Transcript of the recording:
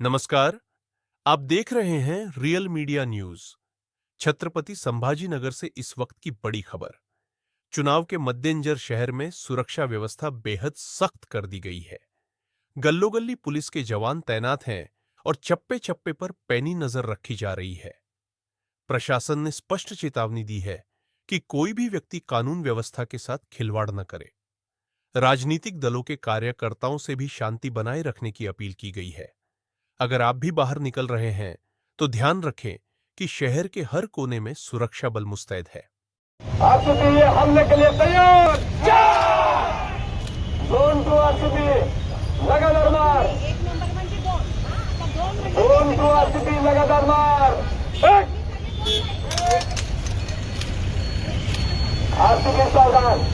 नमस्कार। आप देख रहे हैं real media news. Chhatrapati Sambhajinagar से इस वक्त की बड़ी खबर। चुनाव के मद्देनजर शहर में सुरक्षा व्यवस्था बेहद सख्त कर दी गई है। गल्लो गल्ली पुलिस के जवान तैनात हैं और चप्पे चप्पे पर पैनी नजर रखी जा रही है। प्रशासन ने स्पष्ट चेतावनी दी है कि कोई भी व्यक्ति कानून व्यवस्था के साथ खिलवाड़ न करे। राजनीतिक दलों के कार्यकर्ताओं से भी शांति बनाए रखने की अपील की गई है। अगर आप भी बाहर निकल रहे हैं तो ध्यान रखें कि शहर के हर कोने में सुरक्षा बल मुस्तैद है। आरसीबी हमले के लिए तैयार। जोन 2 आरसीबी लगातार मार। जोन 2 आरसीबी लगातार मार। आरसीबी सावधान।